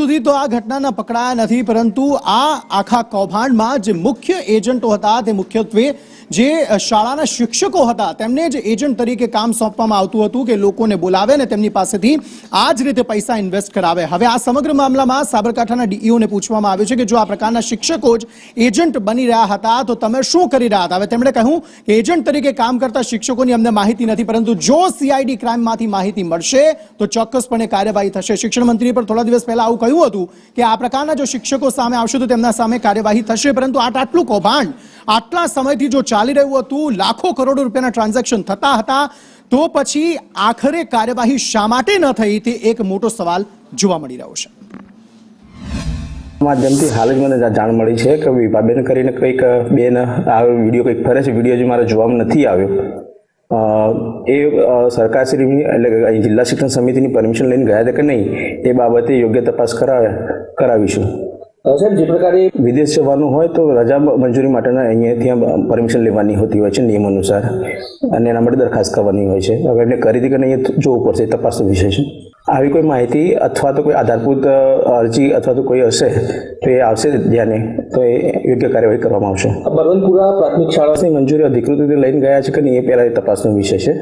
સુધી તો આ ઘટનાના પકડાયા નથી, પરંતુ આ આખા કૌભાંડમાં જે મુખ્ય એજન્ટો હતા તે મુખ્યત્વે જે શાળાના શિક્ષકો હતા તેમને જ એજન્ટ તરીકે કામ સોંપવામાં આવતું હતું કે લોકોને બોલાવે અને તેમની પાસેથી આ જ રીતે પૈસા ઇન્વેસ્ટ કરાવે। હવે આ સમગ્ર મામલામાં સાબરકાંઠાના ડીઈઓને પૂછવામાં આવ્યું છે કે જો આ પ્રકારના શિક્ષકો જ એજન્ટ બની રહ્યા હતા તો તમે શું કરી રહ્યા હતા। હવે તેમણે કહ્યું કે એજન્ટ તરીકે કામ કરતા શિક્ષકોની અમને માહિતી નથી, પરંતુ જો સીઆઈડી ક્રાઇમમાંથી માહિતી મળશે તો ચોક્કસપણે કાર્યવાહી થશે। શિક્ષણ મંત્રીએ પણ થોડા દિવસ પહેલા આવું કહ્યું હતું કે આ પ્રકારના જો શિક્ષકો સામે આવશે તો તેમના સામે કાર્યવાહી થશે, પરંતુ આટલું કૌભાંડ આટલા સમયથી જો ચાલી રહ્યું હતું, લાખો કરોડો રૂપિયાના ટ્રાન્ઝેક્શન થતા હતા, તો પછી આખરે કાર્યવાહી શા માટે ન થઈ તે એક મોટો સવાલ જોવા મળી રહ્યો છે। માધ્યમથી હાલ જ મને જાણ મળી છે કે વિભાબેન કરીને કંઈક બેન આ વિડીયો કંઈક ફરે છે, વિડીયો જે મારે જોવામાં નથી આવ્યો, એ સરકારશ્રીની એટલે કે જિલ્લા શિક્ષણ સમિતિની પરમિશન લઈને ગયા હતા કે નહીં એ બાબતે યોગ્ય તપાસ કરાવીશું। સર, જે પ્રકારે વિદેશ જવાનું હોય તો રજા મંજૂરી માટેના અહીંયા ત્યાં પરમિશન લેવાની હોતી હોય છે નિયમ અનુસાર, અને એના માટે દરખાસ્ત કરવાની હોય છે। હવે એને કરી હતી કે નહીં એ જોવું પડશે, તપાસનો વિષય છે। આવી કોઈ માહિતી અથવા તો કોઈ આધારભૂત અરજી અથવા તો કોઈ હશે તો એ આવશે ધ્યાને, તો એ યોગ્ય કાર્યવાહી કરવામાં આવશે। બળવંતપુરા પ્રાથમિક શાળાની મંજૂરી અધિકૃત રીતે લઈને ગયા છે કે નહીં એ પહેલાં એ તપાસનો વિષય છે।